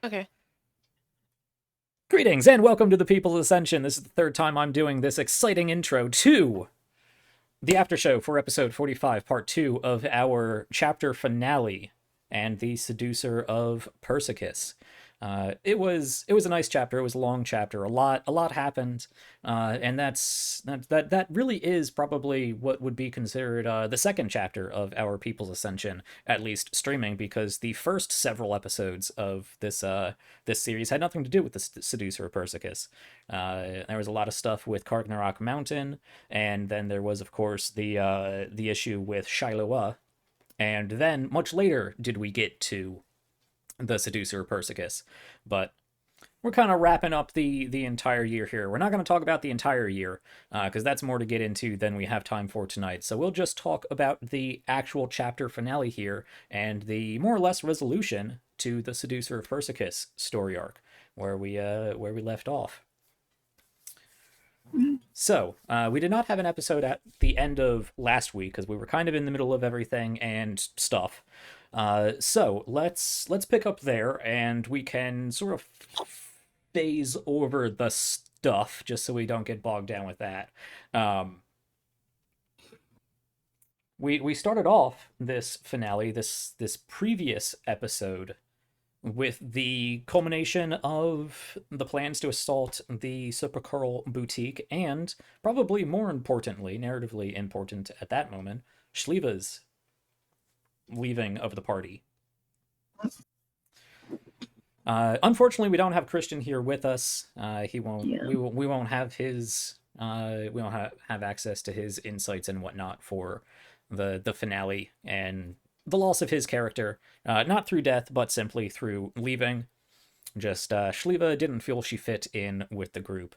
Okay. Greetings and welcome to the People's Ascension. This is the third time I'm doing this exciting intro to the Aftershow for episode 45, part 2 of our chapter finale and the Seducer of Persicus. It was a nice chapter. It was a long chapter. A lot happened, and that really is probably what would be considered the second chapter of our People's Ascension, at least streaming, because the first several episodes of this series had nothing to do with the Seducer of Persicus. There was a lot of stuff with Kargnarok Mountain, and then there was, of course, the issue with Shiloah, and then much later did we get to the Seducer Persicus. But we're kind of wrapping up the entire year here. We're not going to talk about the entire year because that's more to get into than we have time for tonight. So we'll just talk about the actual chapter finale here and the more or less resolution to the Seducer of Persicus story arc, where we left off. So, we did not have an episode at the end of last week because we were kind of in the middle of everything and stuff. So let's pick up there, and we can sort of phase over the stuff just so we don't get bogged down with that. Um, we started off this finale, this previous episode, with the culmination of the plans to assault the Sepulchral Boutique, and probably more importantly, narratively important at that moment, Shliva's leaving of the party. Unfortunately, we don't have Christian here with us. He won't. Yeah. We won't have his. We won't have access to his insights and whatnot for the finale and the loss of his character, not through death, but simply through leaving. Just Shliva didn't feel she fit in with the group.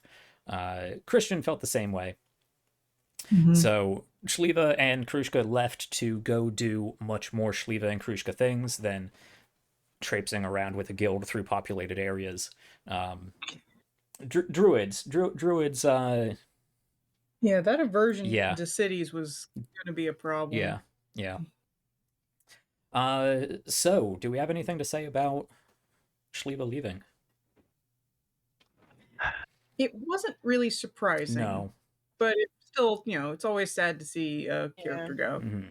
Christian felt the same way. Mhm. So Shliva and Krushka left to go do much more Shliva and Krushka things than traipsing around with a guild through populated areas. Druids. Yeah, that aversion Yeah, to cities was going to be a problem. yeah, yeah. So do we have anything to say about Shliva leaving? It wasn't really surprising, No. but it's still, it's always sad to see a Yeah. character go. Mm-hmm.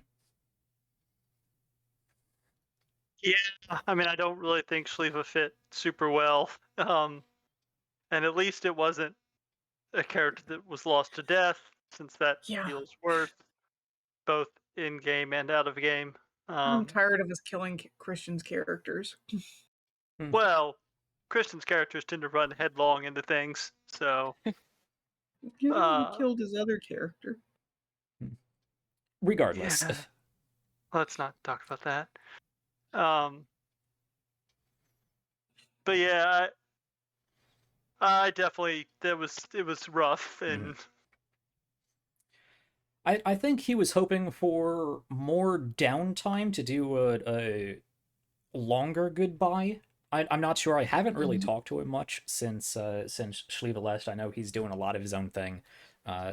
Yeah, I mean, I don't really think Shliva fit super well. And at least it wasn't a character that was lost to death, since that Yeah, feels worse, both in game and out of game. I'm tired of us killing Christian's characters. Well, Kristen's characters tend to run headlong into things, so You know, he uh, killed his other character. Regardless. yeah. Let's not talk about that. But yeah, I definitely it was rough and I think he was hoping for more downtime to do a longer goodbye. I'm not sure. I haven't really Mhm. talked to him much since Shliva left. I know he's doing a lot of his own thing.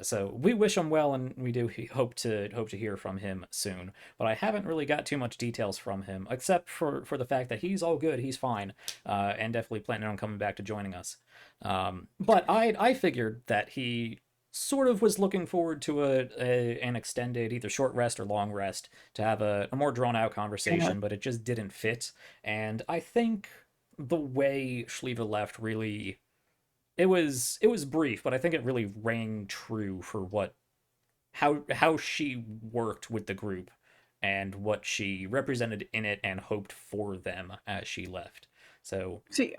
So we wish him well, and we do hope to hear from him soon. But I haven't really got too much details from him, except for the fact that he's all good, he's fine, and definitely planning on coming back to joining us. But I figured that he sort of was looking forward to an extended either short rest or long rest to have a more drawn out conversation, but it just didn't fit. And I think the way Shliva left really it was brief, but I think it really rang true for what how she worked with the group and what she represented in it and hoped for them as she left. So, See,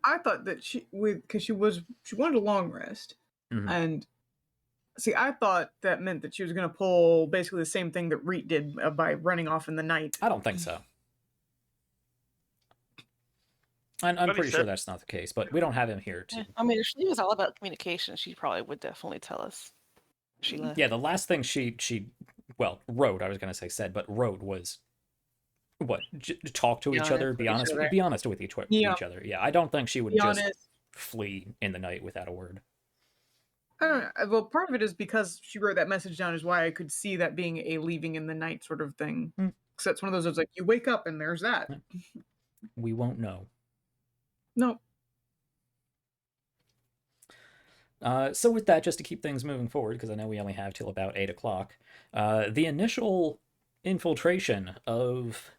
I thought that because she wanted a long rest, mhm. and see, I thought that meant that she was going to pull basically the same thing that Reet did by running off in the night. I don't think so. I'm what he pretty sure said. that's not the case, but we don't have him here to. I mean, if she was all about communication, she probably would definitely tell us. She left. Yeah, the last thing she well, wrote, I was gonna say said, but wrote was what, talk to Be each honest other, with each other. be honest with Yeah, each other. Yeah, I don't think she would be just honest. flee in the night without a word. I don't know. Well, part of it is because she wrote that message down is why I could see that being a leaving in the night sort of thing. Hmm. Because that's one of those. It's like you wake up and there's that. We won't know. No. So with that, just to keep things moving forward, because I know we only have till about 8 o'clock, the initial infiltration of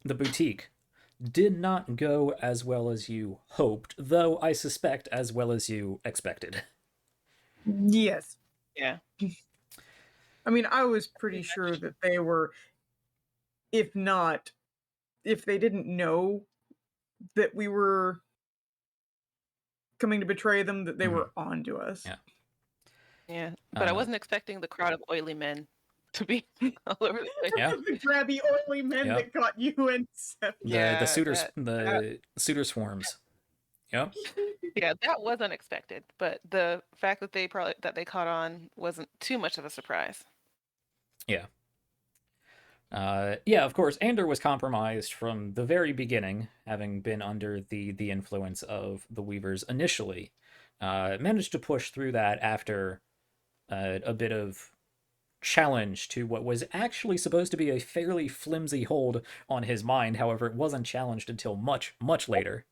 the boutique did not go as well as you hoped, though I suspect as well as you expected. Yes. Yeah. I mean, I was pretty sure that they were, if they didn't know that we were coming to betray them, that they were on to us. Yeah. Yeah. But I wasn't expecting the crowd of oily men to be all over the place. Yeah. The grabby, oily men that got you and Seth. The suitor swarms. Yep. Yeah, that was unexpected. But the fact that they caught on wasn't too much of a surprise. Yeah. Yeah, of course, Ander was compromised from the very beginning, having been under the influence of the Weavers initially. Managed to push through that after a bit of challenge to what was actually supposed to be a fairly flimsy hold on his mind. However, it wasn't challenged until much, much later.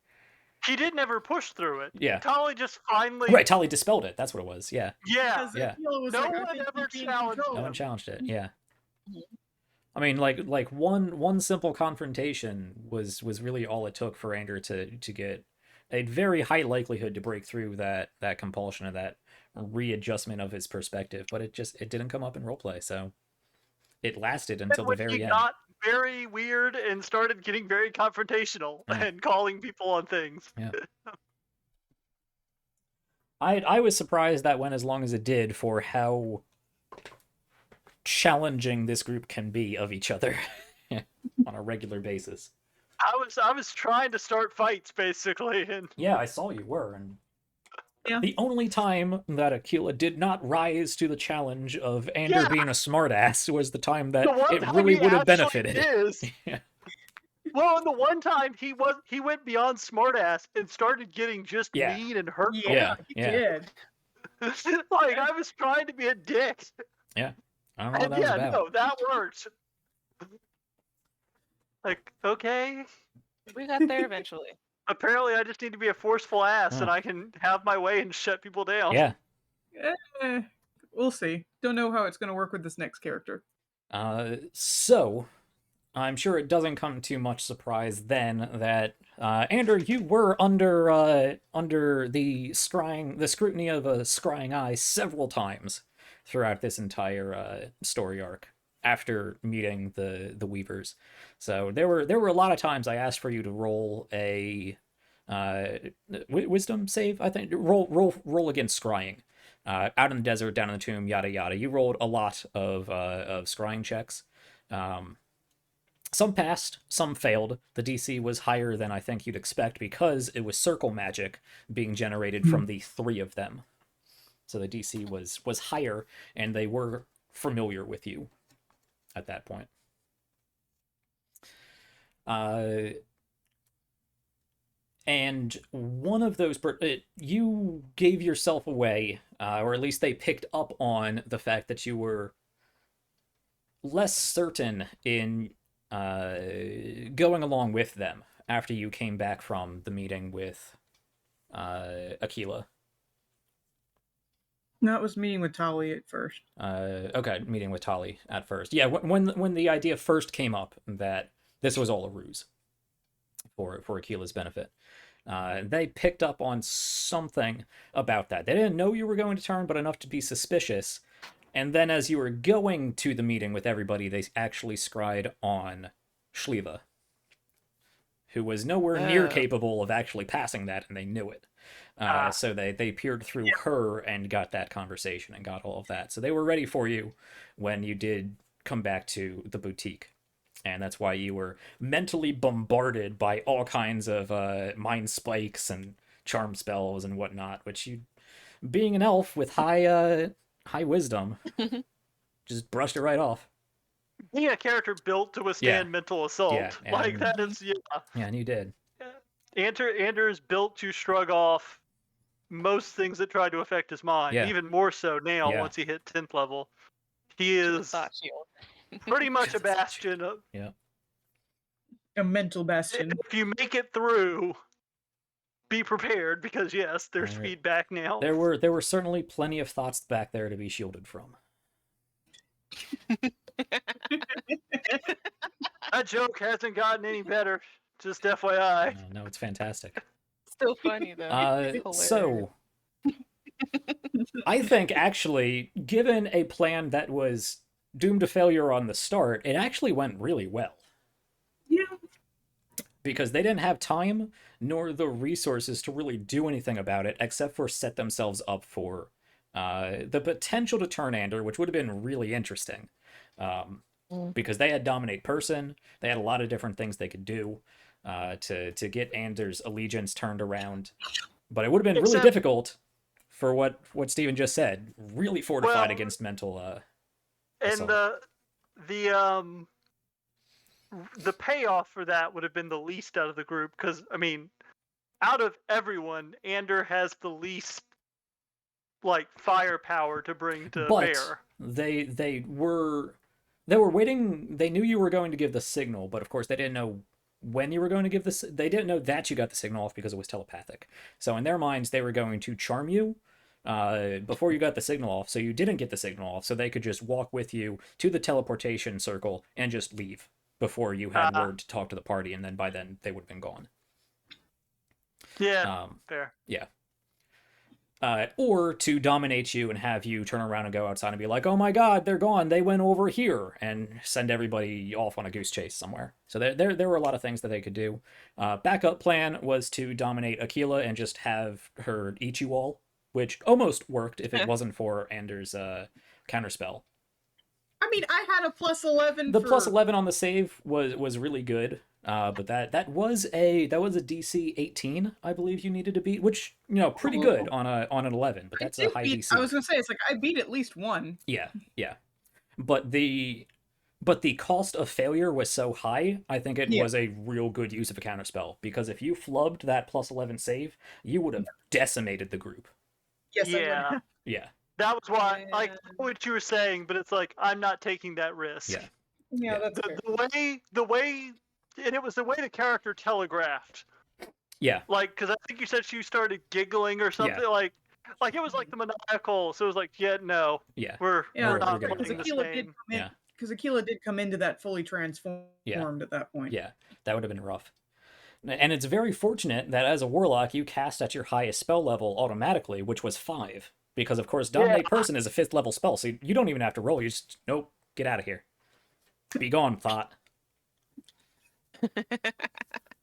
He did never push through it. Yeah. Tali just finally... Right, Tali dispelled it. That's what it was. Yeah. Yeah. Yeah. No one ever challenged No one challenged it. Yeah. Mhm. I mean, like one simple confrontation was really all it took for Ander to get a very high likelihood to break through that compulsion and that readjustment of his perspective, but it didn't come up in roleplay, so it lasted until the very end. Got very weird and started getting very confrontational and calling people on things. Yeah. I was surprised that went as long as it did for how challenging this group can be of each other on a regular basis. I was trying to start fights basically, and yeah, I saw you were, and yeah. The only time that Aquila did not rise to the challenge of Ander being a smartass was the time that it really would have benefited. Yeah. Well, the one time he went beyond smartass and started getting just mean and hurtful. Yeah, he did. Like I was trying to be a dick. Yeah, I don't know what that was about. No, that worked. Like, okay. We got there eventually. Apparently, I just need to be a forceful ass, and I can have my way and shut people down. Yeah. We'll see. Don't know how it's going to work with this next character. So, I'm sure it doesn't come too much surprise then that Ander, you were under the scrutiny of a scrying eye several times throughout this entire story arc after meeting the Weavers. So there were a lot of times I asked for you to roll a wisdom save. I think roll against scrying. Out in the desert, down in the tomb, yada yada. You rolled a lot of scrying checks. Some passed, some failed. The DC was higher than I think you'd expect because it was circle magic being generated from the three of them. So the DC was higher, and they were familiar with you at that point. And one of those, you gave yourself away, or at least they picked up on the fact that you were less certain in going along with them after you came back from the meeting with Aquila. No, it was meeting with Tali at first. Okay, meeting with Tali at first. Yeah, when the idea first came up that this was all a ruse for Aquila's benefit. They picked up on something about that. They didn't know you were going to turn, but enough to be suspicious. And then as you were going to the meeting with everybody, they actually scryed on Shliva, who was nowhere near capable of actually passing that, and they knew it. So they peered through her and got that conversation and got all of that. So they were ready for you when you did come back to the boutique. And that's why you were mentally bombarded by all kinds of mind spikes and charm spells and whatnot, which you, being an elf with high wisdom, just brushed it right off. Being a character built to withstand mental assault, like that is, Yeah, and you did. Ander is built to shrug off most things that try to affect his mind, even more so now once he hit 10th level. He is pretty much a bastion of... A mental bastion. If you make it through, be prepared because yes, there's feedback now. There were certainly plenty of thoughts back there to be shielded from. That joke hasn't gotten any better. Just FYI. No, it's fantastic. Still funny though. So I think actually, given a plan that was doomed to failure on the start, it actually went really well. Yeah. Because they didn't have time nor the resources to really do anything about it, except for set themselves up for the potential to turn Ander, which would have been really interesting. Because they had Dominate Person, they had a lot of different things they could do to get Ander's allegiance turned around. But it would have been really difficult for what Steven just said. Really fortified against mental and the payoff for that would have been the least out of the group, because I mean, out of everyone, Ander has the least like firepower to bring to bear. They were waiting. They knew you were going to give the signal, but of course they didn't know when you were going to give this. They didn't know that you got the signal off because it was telepathic. So in their minds, they were going to charm you before you got the signal off, so you didn't get the signal off, so they could just walk with you to the teleportation circle and just leave before you had word to talk to the party, and then by then they would have been gone. Yeah, fair. Yeah. Or to dominate you and have you turn around and go outside and be like, oh my god, they're gone, they went over here, and send everybody off on a goose chase somewhere. So there were a lot of things that they could do. Backup plan was to dominate Aquila and just have her eat you all, which almost worked if it wasn't for Ander's counterspell. I mean, I had a +11. The +11 on the save was really good. But that was a DC 18, I believe you needed to beat, which, you know, pretty good on an 11, but that's a high DC. I was gonna say, it's like I beat at least one. Yeah. But the cost of failure was so high, I think it was a real good use of a counterspell, because if you flubbed that +11 save, you would have decimated the group. Yes, yeah. Yeah. That was why, like, what you were saying, but it's like, I'm not taking that risk. Yeah, that's fair. The way, and it was the way the character telegraphed. Yeah. Like, because I think you said she started giggling or something, like it was like the maniacal, so it was like, no. Yeah. We're not getting playing the same. Because Aquila did come into that fully transformed at that point. Yeah, that would have been rough. And it's very fortunate that as a warlock, you cast at your highest spell level automatically, which was 5. Because, of course, Dominate Person is a 5th level spell, so you don't even have to roll. You just, nope, get out of here. Be gone, thought.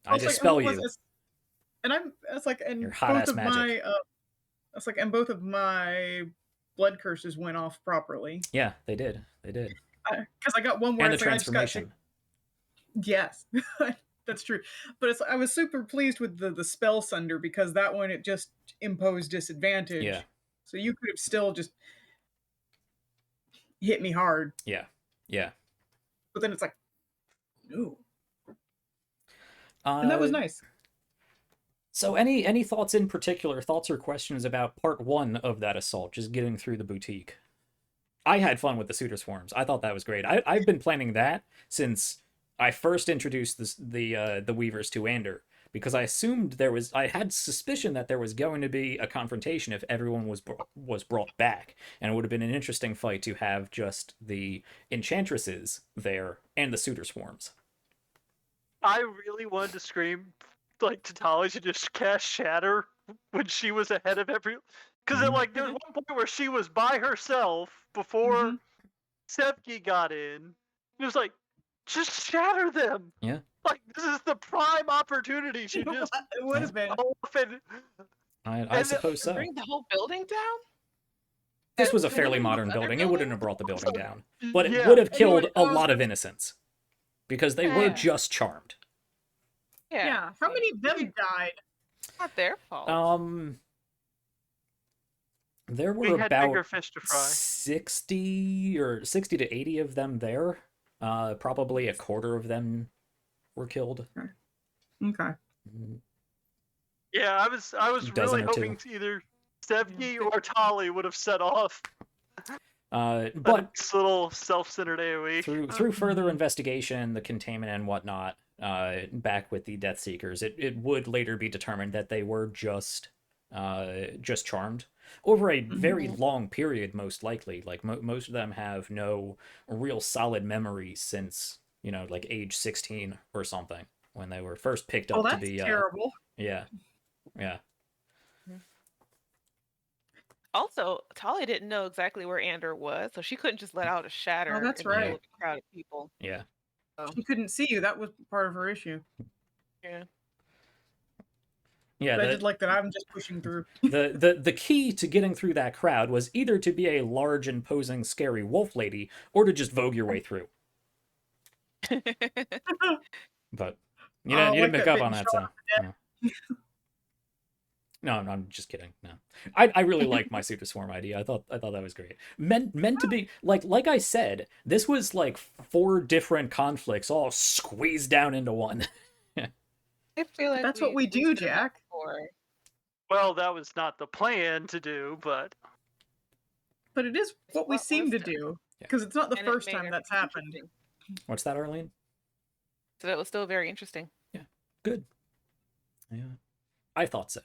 I dispel you. And it's like, and your hot-ass magic. And both of my blood curses went off properly. Yeah, they did. Because I got one where and the transformation. Yes, that's true. But I was super pleased with the spell sunder, because that one, it just imposed disadvantage. Yeah. So you could have still just hit me hard. Yeah. But then it's like, no. And that was nice. So any thoughts in particular, thoughts or questions about part 1 of that assault, just getting through the boutique? I had fun with the suitor swarms. I thought that was great. I've been planning that since I first introduced the Weavers to Ander, because I assumed I had suspicion that there was going to be a confrontation if everyone was brought back, and it would have been an interesting fight to have just the enchantresses there and the suitor swarms. I really wanted to scream like to Tali to just cast Shatter when she was ahead of everyone, because there was one point where she was by herself before Sevki got in. It was like, just shatter them. Yeah. Like, this is the prime opportunity. She just it would have been. I suppose so. Bring the whole building down? This was a fairly modern building. It wouldn't have brought the building down. But it would have killed a lot of innocents. Because they were just charmed. Yeah. How many of them died? It's not their fault. There were about 60 to 80 of them there. Probably a quarter of them were killed. Okay. Yeah, I was really hoping to either Sevki or Tali would have set off. But this little self-centered AoE. Through further investigation, the containment and whatnot, back with the Death Seekers, it would later be determined that they were just charmed over a very long period, most likely. Like most of them have no real solid memories since, like age 16 or something, when they were first picked up to be terrible. Yeah. Also, Talia didn't know exactly where Ander was, so she couldn't just let out a shatter that's in the middle right. of a crowd of people. Yeah. She couldn't see you. That was part of her issue. Yeah. Yeah, I did like that. I'm just pushing through. the key to getting through that crowd was either to be a large, imposing, scary wolf lady, or to just vogue your way through. But you didn't pick up on that, so. No, I'm just kidding. No, I really liked my Super Swarm idea. I thought that was great. Meant to be like I said, this was like 4 different conflicts all squeezed down into one. I feel like that's what we do, Jack. Well, that was not the plan to do, but it is what we seem to do, because it's not the first time that's happened. What's that, Arlene? So that was still very interesting. Yeah, good. Yeah, I thought so.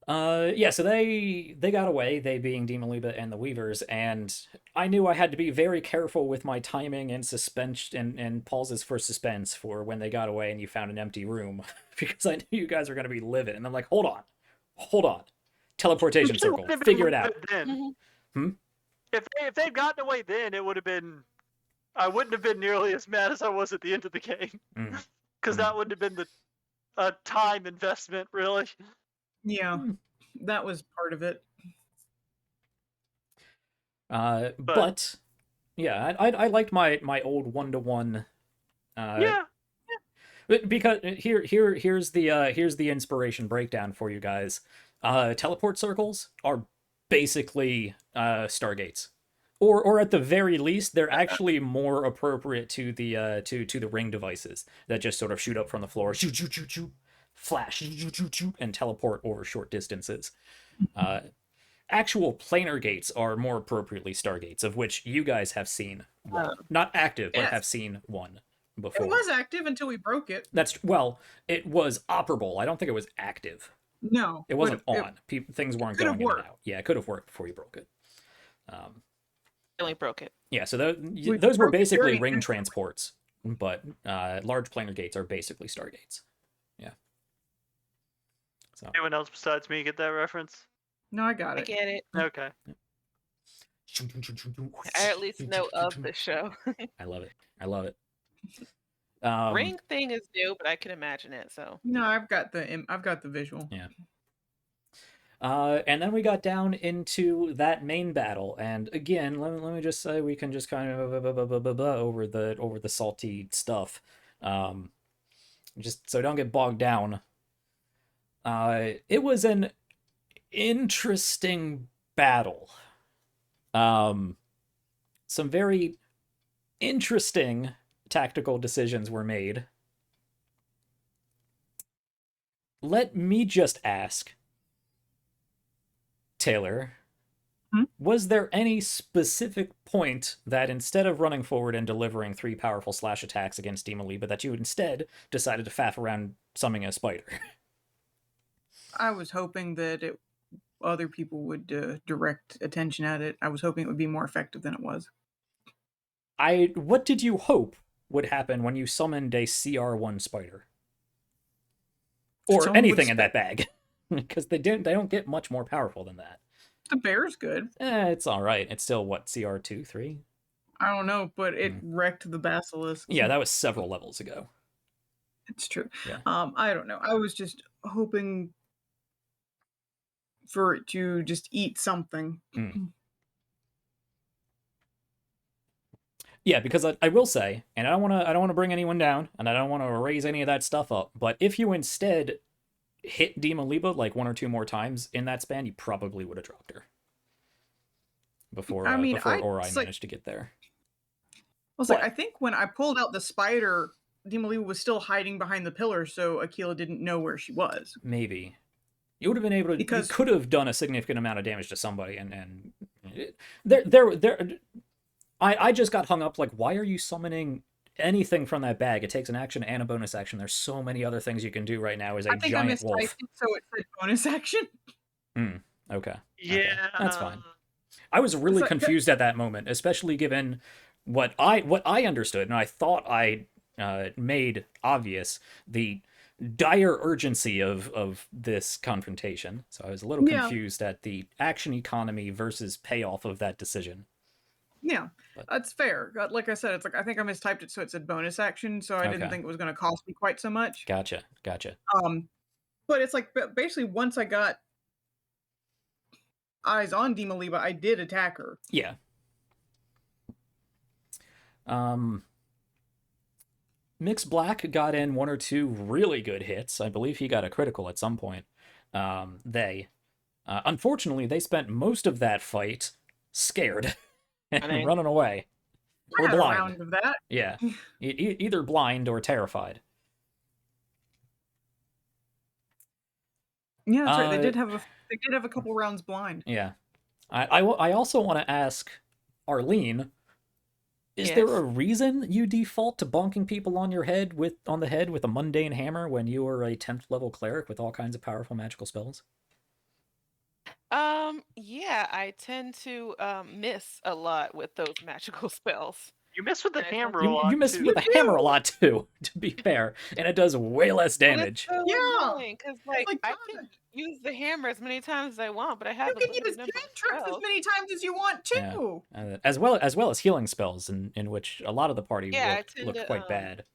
Yeah, so they got away, they being Demoliba and the Weavers, and I knew I had to be very careful with my timing and suspense and pauses for suspense for when they got away and you found an empty room, because I knew you guys were going to be livid, and I'm like, hold on. Teleportation circle, figure it out. If they'd gotten away then, it would have been... I wouldn't have been nearly as mad as I was at the end of the game. Because that wouldn't have been a time investment, really. Yeah, that was part of it. But yeah, I liked my old 1-to-1. Yeah. Because here's the inspiration breakdown for you guys. Teleport circles are basically stargates, or at the very least, they're actually more appropriate to the to the ring devices that just sort of shoot up from the floor, shoot, flash, and teleport over short distances. Actual planar gates are more appropriately stargates, of which you guys have seen one. Not active, but have seen one before. It was active until we broke it. It was operable. I don't think it was active. No. It wasn't on. Things weren't going in and out. Yeah, it could have worked before you broke it. Only broke it. Yeah, so those were basically ring transports, but large planar gates are basically stargates. Yeah. So. Anyone else besides me get that reference? No, I got it. I get it. Okay. I at least know of the show. I love it. Ring thing is new, but I can imagine it. So no, I've got the visual. Yeah. And then we got down into that main battle, and again, let me just say we can just kind of over the salty stuff, just so don't get bogged down. It was an interesting battle. Some very interesting tactical decisions were made. Let me just ask, Taylor, was there any specific point that instead of running forward and delivering 3 powerful slash attacks against Demoliba, that you instead decided to faff around summoning a spider? I was hoping that other people would direct attention at it. I was hoping it would be more effective than it was. What did you hope would happen when you summoned a CR1 spider? Or anything in that bag? Because they don't get much more powerful than that. The bear's good. It's all right. It's still, what, CR2, 3? I don't know, but it wrecked the basilisk. Yeah, that was several levels ago. It's true. Yeah. I don't know. I was just hoping for it to just eat something. Yeah, because I will say, and I don't want to bring anyone down, and I don't want to raise any of that stuff up, but if you instead hit Demoliba like 1 or 2 more times in that span, you probably would have dropped her before Ori managed to get there. I think when I pulled out the spider, Demoliba was still hiding behind the pillar, so Aquila didn't know where she was. Maybe. You would have been able to, you could have done a significant amount of damage to somebody, and I just got hung up, like, why are you summoning anything from that bag. It takes an action and a bonus action. There's so many other things you can do right now as a giant wolf. It, so it said bonus action. Okay. Yeah. Okay. That's fine. I was really confused at that moment, especially given what I understood, and I thought I made obvious the dire urgency of this confrontation. So I was a little confused at the action economy versus payoff of that decision. Yeah, that's fair. Like I said, it's like I think I mistyped it, so it said bonus action, so I didn't think it was going to cost me quite so much. Gotcha. But it's like basically once I got eyes on Demaliba, I did attack her. Yeah. Mix Black got in 1 or 2 really good hits. I believe he got a critical at some point. Unfortunately, they spent most of that fight scared and running away. Or blind. A round of that. Yeah. Either blind or terrified. Yeah, that's right. They did have a couple rounds blind. Yeah. I also want to ask Arlene, is there a reason you default to bonking people on the head with a mundane hammer when you are a 10th level cleric with all kinds of powerful magical spells? Yeah, I tend to miss a lot with those magical spells. You miss with the hammer a lot. You miss with the hammer a lot too, to be fair, and it does way less damage. Well, because I can use the hammer as many times as I want, but I have you can use cantrips as many times as you want too. Yeah. As well as healing spells, in which a lot of the party looked quite bad.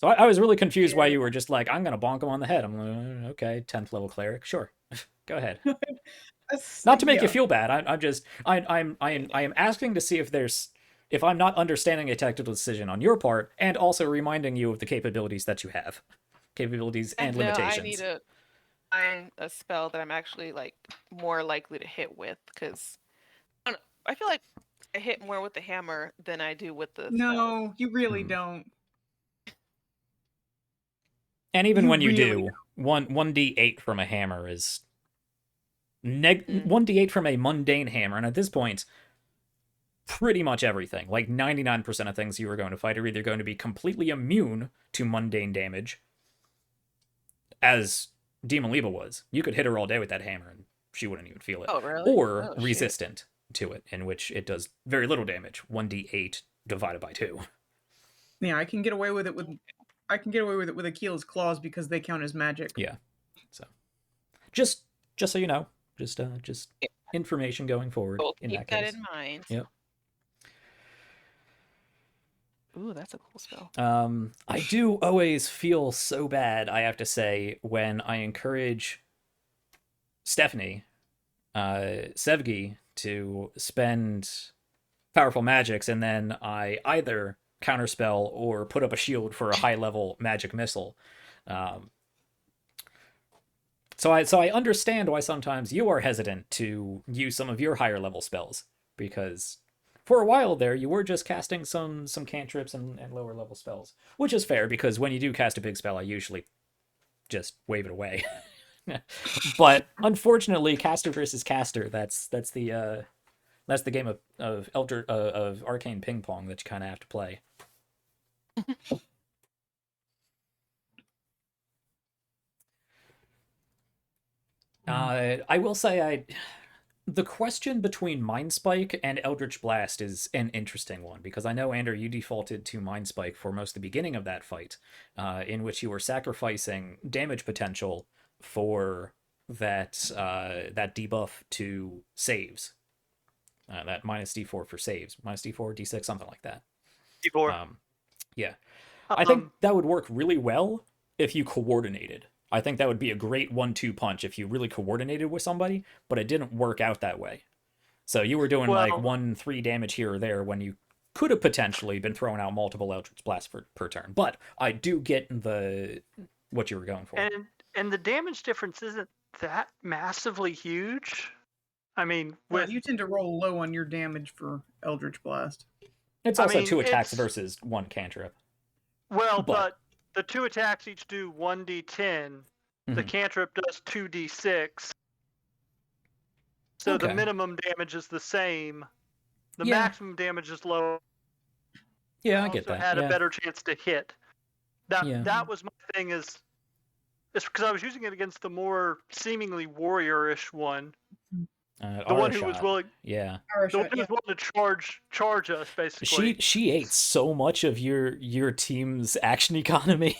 So I was really confused why you were just like, I'm gonna bonk him on the head. I'm like, okay, 10th level cleric, sure, go ahead. Not to make you feel bad. I am asking to see if I'm not understanding a tactical decision on your part, and also reminding you of the capabilities that you have, capabilities and limitations. I need to find a spell that I'm actually like more likely to hit with, because I feel like I hit more with the hammer than I do with the. No, you really don't. And even when you do, 1d8 from a hammer is 1d8 from a mundane hammer, and at this point, pretty much everything, like 99% of things you are going to fight are either going to be completely immune to mundane damage, as Demaliba was. You could hit her all day with that hammer and she wouldn't even feel it. Oh, really? Or resistant to it, in which it does very little damage, 1d8 divided by 2. Yeah, I can get away with it with Akela's claws because they count as magic. Yeah. So just so you know, just information going forward. Keep that in mind. Yep. Ooh, that's a cool spell. I do always feel so bad, I have to say, when I encourage Stephanie, Sevgi, to spend powerful magics, and then I either counterspell or put up a shield for a high-level magic missile. So I understand why sometimes you are hesitant to use some of your higher-level spells, because for a while there, you were just casting some cantrips and lower-level spells, which is fair, because when you do cast a big spell, I usually just wave it away. But unfortunately, caster versus caster, that's the game of arcane ping pong that you kind of have to play. I will say the question between Mind Spike and Eldritch Blast is an interesting one, because I know, Ander, you defaulted to Mind Spike for most of the beginning of that fight, in which you were sacrificing damage potential for that debuff to saves. That minus D4 for saves. Minus D4, D6, something like that. D4. Yeah. I think that would work really well if you coordinated. I think that would be a great 1-2 punch if you really coordinated with somebody, but it didn't work out that way. So you were doing like 1-3 damage here or there when you could have potentially been throwing out multiple Eldritch Blasts per turn. But I do get what you were going for. And the damage difference isn't that massively huge. I mean, you tend to roll low on your damage for Eldritch Blast. It's also 2 attacks versus 1 cantrip. Well, but the 2 attacks each do 1d10. Mm-hmm. The cantrip does 2d6. So the minimum damage is the same. The maximum damage is low. Yeah, I get that. Had a better chance to hit. That was my thing. It's because I was using it against the more seemingly warrior-ish one. The one who was willing. Yeah. The one who was willing to charge us, basically. She ate so much of your team's action economy.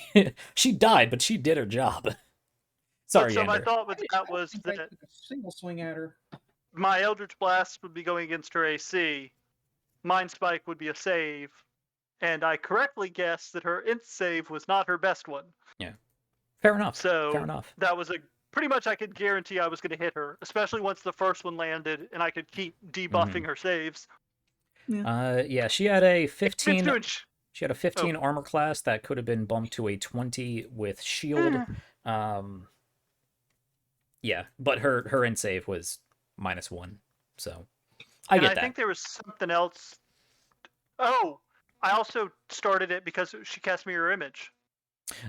She died, but she did her job. Sorry, so my thought with that was that a single swing at her. My Eldritch Blast would be going against her AC. Mind Spike would be a save. And I correctly guessed that her int save was not her best one. Yeah. Fair enough. So fair enough. That was pretty much I could guarantee I was going to hit her, especially once the first one landed and I could keep debuffing her saves. Yeah, she had a 15. She had a 15 armor class that could have been bumped to a 20 with shield. Yeah, but her int save was -1. So I get that. I think there was something else. Oh, I also started it because she cast Mirror Image.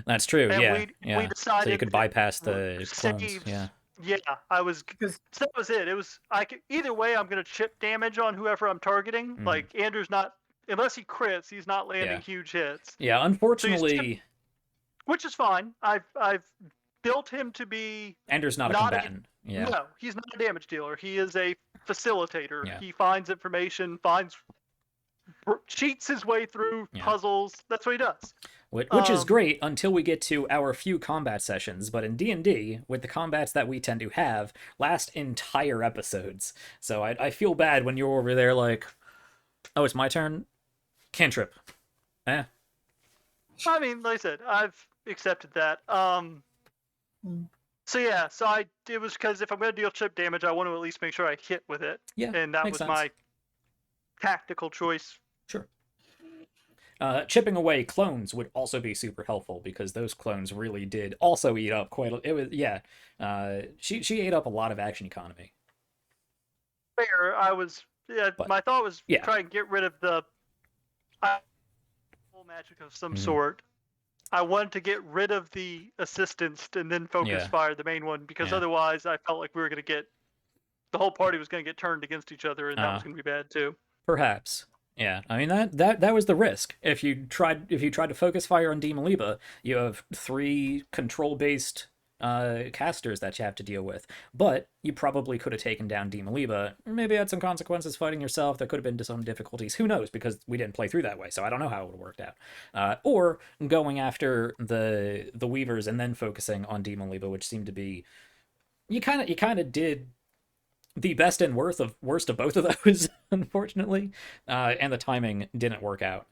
That's true. And we decided so you could bypass the clones. Saves. Yeah, I was. So that was it. It was either way. I'm going to chip damage on whoever I'm targeting. Like Andrew's not, unless he crits, he's not landing huge hits. Yeah, unfortunately. Which is fine. I've built him to be. Andrew's not a combatant. No, he's not a damage dealer. He is a facilitator. Yeah. He finds information, cheats his way through puzzles. That's what he does. Which is great until we get to our few combat sessions, but in D&D, with the combats that we tend to have, last entire episodes. So I feel bad when you're over there like, oh, it's my turn? Cantrip. I mean, like I said, I've accepted that. So it was because if I'm going to deal chip damage, I want to at least make sure I hit with it. Yeah, and that was my tactical choice. Sure. Chipping away clones would also be super helpful because those clones really did also eat up quite a... It was she ate up a lot of action economy. Fair. My thought was try and get rid of the magic of some sort. I wanted to get rid of the assistance and then focus fire the main one because otherwise I felt like we were going to get the whole party was going to get turned against each other and that was going to be bad too. Perhaps. Yeah, I mean that was the risk. If you tried to focus fire on Demon Liba, you have 3 control-based casters that you have to deal with. But you probably could have taken down Demon Liba. Maybe had some consequences fighting yourself. There could have been some difficulties. Who knows? Because we didn't play through that way, so I don't know how it would have worked out. Or going after the Weavers and then focusing on Demon Liba, which seemed to be you kind of did the best and worst of both of those, unfortunately, and the timing didn't work out.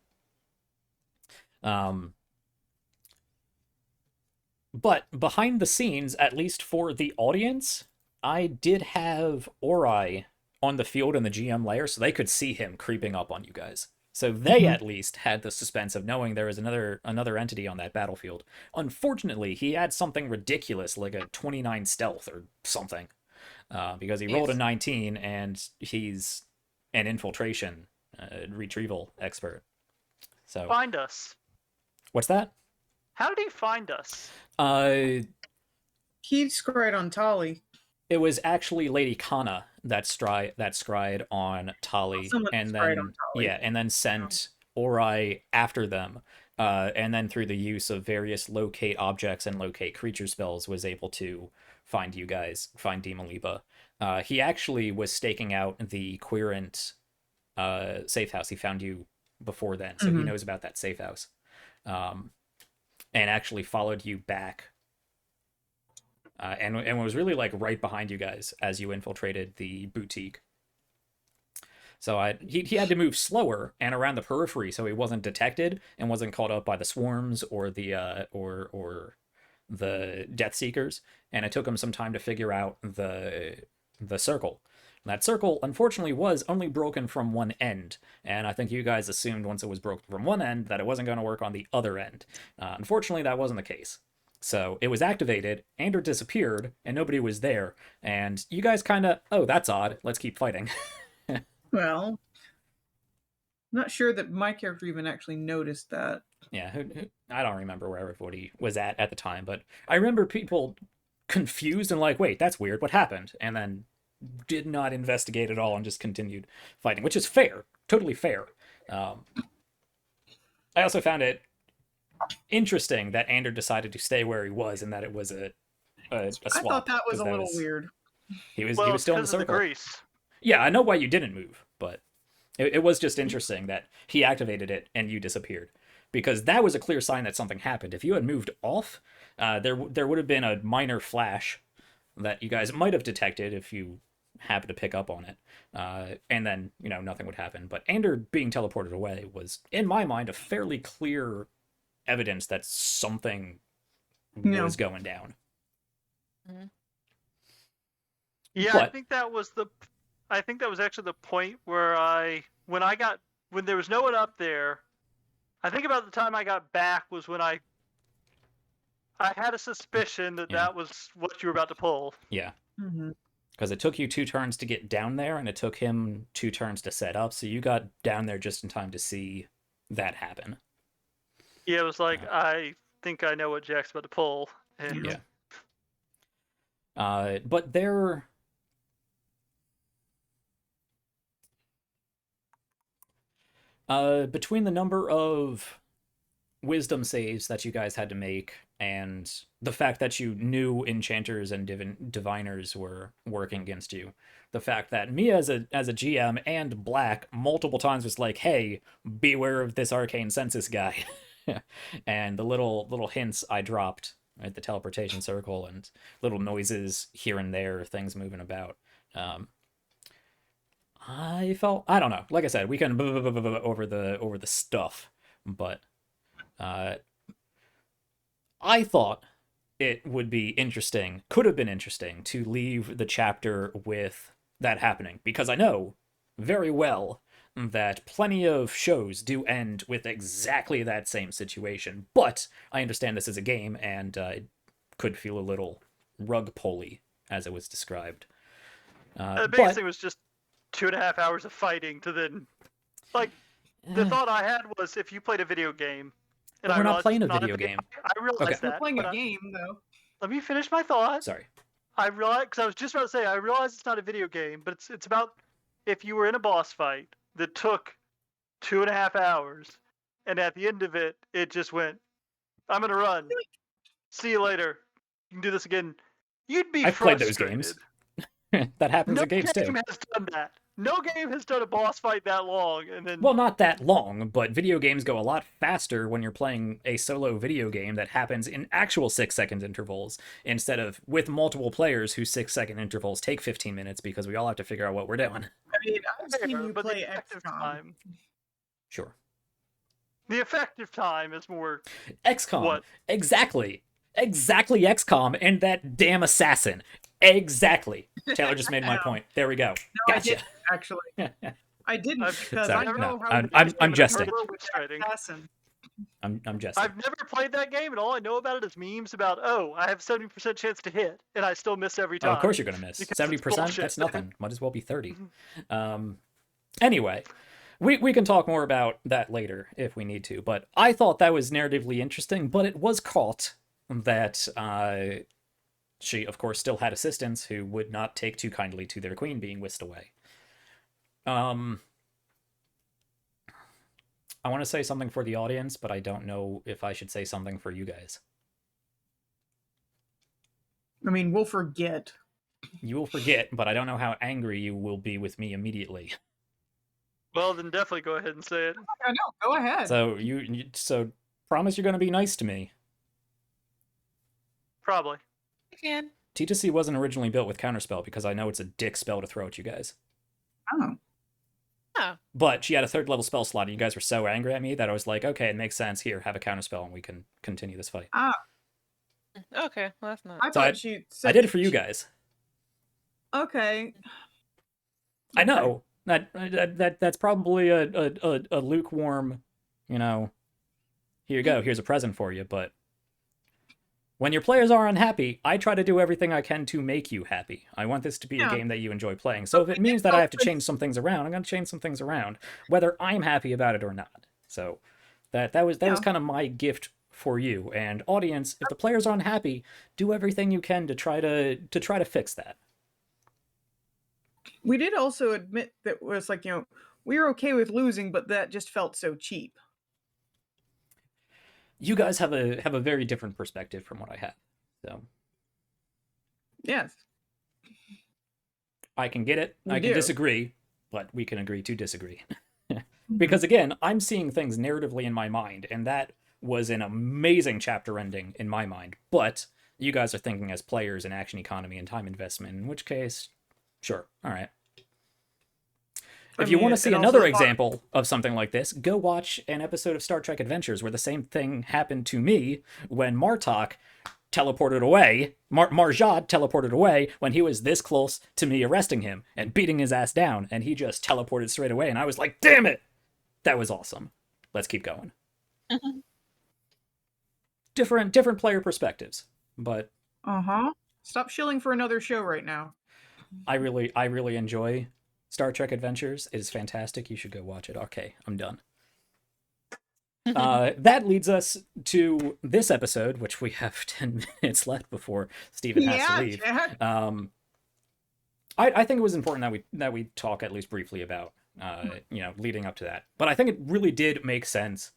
But behind the scenes, at least for the audience, I did have Ori on the field in the GM layer, so they could see him creeping up on you guys. So they at least had the suspense of knowing there was another entity on that battlefield. Unfortunately, he had something ridiculous like a 29 stealth or something. Because he rolled a 19 and he's an infiltration retrieval expert. So find us. What's that? How did he find us? He scryed on Tali. It was actually Lady Kana that scryed on Tali, and then sent Ori after them. And then through the use of various locate objects and locate creature spells was able to find you guys, find Demon Liba. He actually was staking out the Querent safe house. He found you before then, so he knows about that safe house. And actually followed you back. And was really like right behind you guys as you infiltrated the boutique. So he had to move slower and around the periphery so he wasn't detected and wasn't caught up by the swarms or the or the Death Seekers, and it took him some time to figure out the circle. And that circle, unfortunately, was only broken from one end, and I think you guys assumed once it was broken from one end that it wasn't going to work on the other end. Unfortunately, that wasn't the case. So it was activated, Ander disappeared, and nobody was there, and you guys kind of, oh, that's odd, let's keep fighting. Well, I'm not sure that my character even actually noticed that. Yeah, I don't remember where everybody was at the time, but I remember people confused and like, wait, that's weird, what happened? And then did not investigate at all and just continued fighting, which is fair, totally fair. I also found it interesting that Ander decided to stay where he was and that it was a swap. I thought that was a little weird. He was still in the circle. Of the grease. Yeah, I know why you didn't move, but it was just interesting that he activated it and you disappeared. Because that was a clear sign that something happened. If you had moved off, there would have been a minor flash that you guys might have detected if you happened to pick up on it. And then, nothing would happen. But Ander being teleported away was, in my mind, a fairly clear evidence that something was going down. Mm-hmm. Yeah, but, I think that was actually the point where when there was no one up there, I think about the time I got back was when I had a suspicion that was what you were about to pull. Yeah. Because it took you 2 turns to get down there, and it took him 2 turns to set up, so you got down there just in time to see that happen. Yeah, it was like, I think I know what Jack's about to pull. And... Yeah. But there... between the number of wisdom saves that you guys had to make and the fact that you knew enchanters and diviners were working against you, the fact that me as a GM and Black multiple times was like, hey, beware of this arcane census guy. And the little hints I dropped at the teleportation circle and little noises here and there, things moving about. I don't know. Like I said, we can over the stuff, but I thought it would be interesting, could have been interesting, to leave the chapter with that happening, because I know very well that plenty of shows do end with exactly that same situation, but I understand this is a game, and it could feel a little rug pulley, as it was described. The biggest thing was just 2.5 hours of fighting to then, like, the thought I had was if you played a video game, and we're not playing a video game. I realized that. We're playing a game, though. Let me finish my thought. Sorry. I realized, because I was just about to say, I realized it's not a video game, but it's about if you were in a boss fight that took 2.5 hours, and at the end of it, it just went, I'm gonna run. See you later. You can do this again. You'd be I've frustrated. played those games. That happens in games too. No game has done that. No game has done a boss fight that long, and then... Well, not that long, but video games go a lot faster when you're playing a solo video game that happens in actual 6-second intervals, instead of with multiple players whose 6-second intervals take 15 minutes because we all have to figure out what we're doing. I mean, I've seen you play XCOM. Sure. The effective time is more... XCOM. What? Exactly XCOM and that damn assassin. Exactly. Taylor just made my point. There we go. No, gotcha. I didn't, actually. I didn't, because Sorry, I don't know how... I'm jesting. I'm jesting. I've never played that game, and all I know about it is memes about, I have 70% chance to hit, and I still miss every time. Oh, of course you're going to miss. 70%? That's nothing. Might as well be 30. Anyway, we can talk more about that later if we need to, but I thought that was narratively interesting, but it was caught that... she, of course, still had assistants who would not take too kindly to their queen being whisked away. I want to say something for the audience, but I don't know if I should say something for you guys. I mean, we'll forget. You will forget, but I don't know how angry you will be with me immediately. Well, then definitely go ahead and say it. I know, go ahead. So promise you're going to be nice to me. Probably. Can. T2C wasn't originally built with Counterspell because I know it's a dick spell to throw at you guys. Oh. Oh. But she had a 3rd level spell slot and you guys were so angry at me that I was like, okay, it makes sense. Here, have a Counterspell and we can continue this fight. Ah. Okay, well that's not... I did it for you guys. Okay. I know. That's probably a lukewarm, here you go, here's a present for you, but when your players are unhappy, I try to do everything I can to make you happy. I want this to be a game that you enjoy playing. So if it means that I have to change some things around, I'm going to change some things around, whether I'm happy about it or not. So that was kind of my gift for you. And audience, if the players are unhappy, do everything you can to try to fix that. We did also admit that it was like, we were okay with losing, but that just felt so cheap. you guys have a very different perspective from what I have. So Yes. I can get it. I can disagree, but we can agree to disagree. Because again, I'm seeing things narratively in my mind, and that was an amazing chapter ending in my mind. But you guys are thinking as players in action economy and time investment, in which case, sure, all right. If you want to see another example of something like this, go watch an episode of Star Trek Adventures where the same thing happened to me when Martok teleported away. Marjad teleported away when he was this close to me arresting him and beating his ass down, and he just teleported straight away, and I was like, damn it! That was awesome. Let's keep going. Different player perspectives, but Stop shilling for another show right now. I really enjoy Star Trek Adventures. It is fantastic. You should go watch it. Okay, I'm done. That leads us to this episode, which we have 10 minutes left before Steven has to leave. I think it was important that we talk at least briefly about leading up to that. But I think it really did make sense,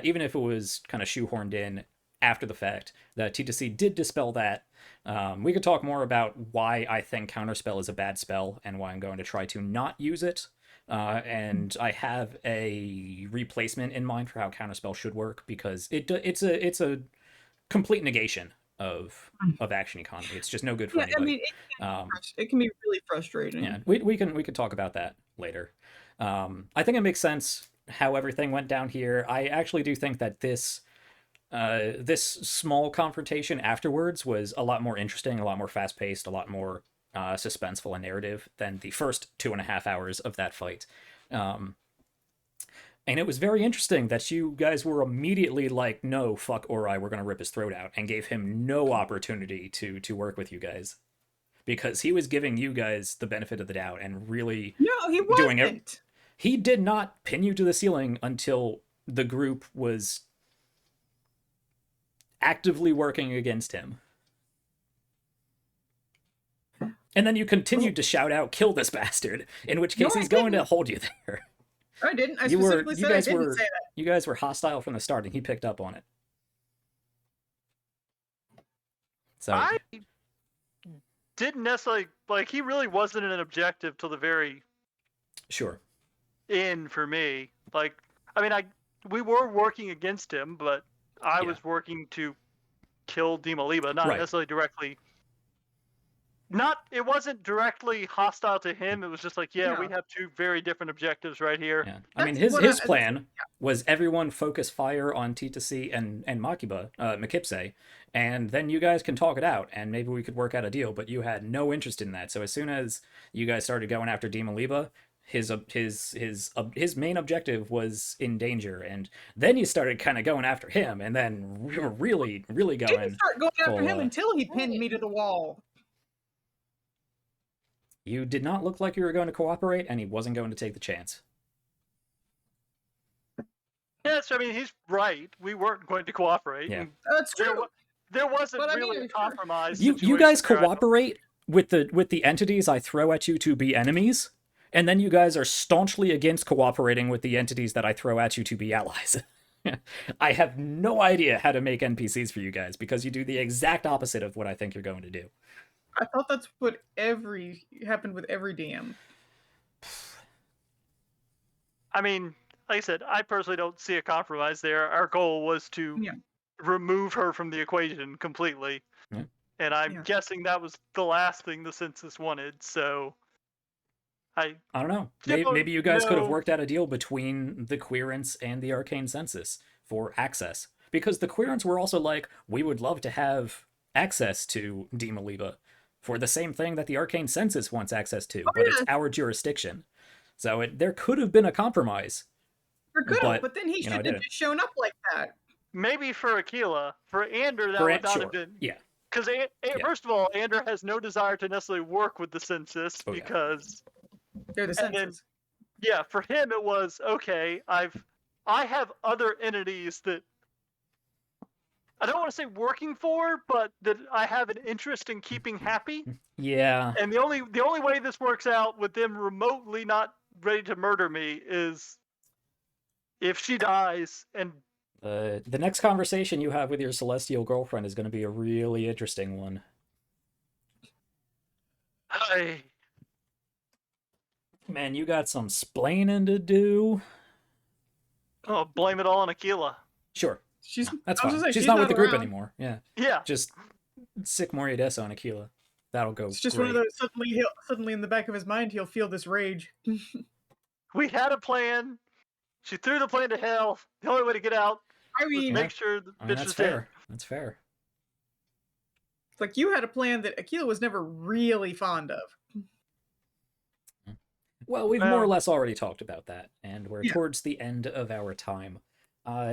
even if it was kind of shoehorned in after the fact, that T2C did dispel that. We could talk more about why I think Counterspell is a bad spell and why I'm going to try to not use it. And I have a replacement in mind for how Counterspell should work, because it's a complete negation of action economy. It's just no good for anybody. I mean, it can be really frustrating. Yeah, we can talk about that later. I think it makes sense how everything went down here. I actually do think that this small confrontation afterwards was a lot more interesting, a lot more fast-paced, a lot more suspenseful and narrative than the first 2.5 hours of that fight. And it was very interesting that you guys were immediately like, no, fuck Ori, we're going to rip his throat out, and gave him no opportunity to work with you guys. Because he was giving you guys the benefit of the doubt and really doing it. He did not pin you to the ceiling until the group was actively working against him. And then you continued to shout out, kill this bastard, in which case he's going to hold you there. I didn't. I specifically said I didn't say that. You guys were hostile from the start, and he picked up on it. So I didn't necessarily, he really wasn't an objective till the very end for me. We were working against him, but I was working to kill Dimaliba, not necessarily directly. It wasn't directly hostile to him. It was just we have two very different objectives right here. Yeah. I mean, his plan was everyone focus fire on T2C and Makipse, and then you guys can talk it out, and maybe we could work out a deal, but you had no interest in that. So as soon as you guys started going after Dimaliba, his main objective was in danger, and then you started kind of going after him, and then we were really going. Didn't start going after him until he pinned me to the wall. You did not look like you were going to cooperate, and he wasn't going to take the chance. Yes, I mean, he's right. We weren't going to cooperate. Yeah. That's true. There wasn't really a compromise. You guys cooperate with the entities I throw at you to be enemies, and then you guys are staunchly against cooperating with the entities that I throw at you to be allies. I have no idea how to make NPCs for you guys, because you do the exact opposite of what I think you're going to do. I thought that's what happened with every DM. I mean, like I said, I personally don't see a compromise there. Our goal was to remove her from the equation completely. Yeah. And I'm guessing that was the last thing the census wanted, so I don't know. Maybe you guys could have worked out a deal between the Querents and the Arcane Census for access. Because the Querents were also like, we would love to have access to Dimaliba for the same thing that the Arcane Census wants access to, but it's our jurisdiction. So there could have been a compromise. There could have, but then he should have just shown up like that. Maybe for Aquila. For Ander, that would not have been... Yeah. Because, first of all, Ander has no desire to necessarily work with the census because... They're the census. Then, for him it was, okay, I have other entities that I don't want to say working for, but that I have an interest in keeping happy. Yeah. And the only way this works out with them remotely not ready to murder me is if she dies and The next conversation you have with your celestial girlfriend is going to be a really interesting one. Hi. Man, you got some splaining to do. Oh, blame it all on Aquila. Sure. She's That's I was fine. gonna say, She's not with the group around. anymore. Yeah. Yeah. Just sick Moriadessa on Aquila. That'll go. It's just great. one of those suddenly in the back of his mind he'll feel this rage. We had a plan. She threw the plan to hell. The only way to get out I was mean, make sure the bitch that's was fair. dead. That's fair. it's like you had a plan that Aquila was never really fond of. Well, we've more or less already talked about that, and we're Yeah. towards the end of our time.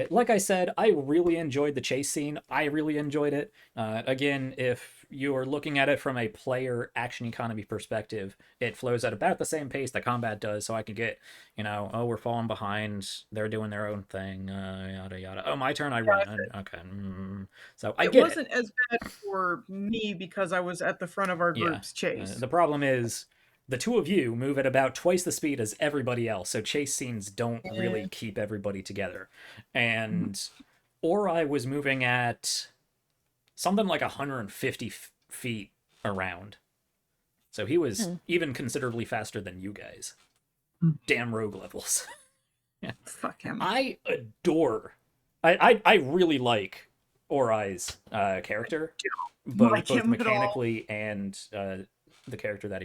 Like I said, I really enjoyed the chase scene. I really enjoyed it. Again, if you're looking at it from a player action economy perspective, it flows at about the same pace that combat does, so I can get, oh, we're falling behind, they're doing their own thing, yada yada. Oh, my turn, I run. Okay. So I get it. It wasn't as bad for me because I was at the front of our group's chase. The problem is, the two of you move at about twice the speed as everybody else, so chase scenes don't really keep everybody together. And Ori was moving at something like 150 feet around. So he was even considerably faster than you guys. Damn rogue levels. Fuck him. I really like Ori's character, both mechanically and the character that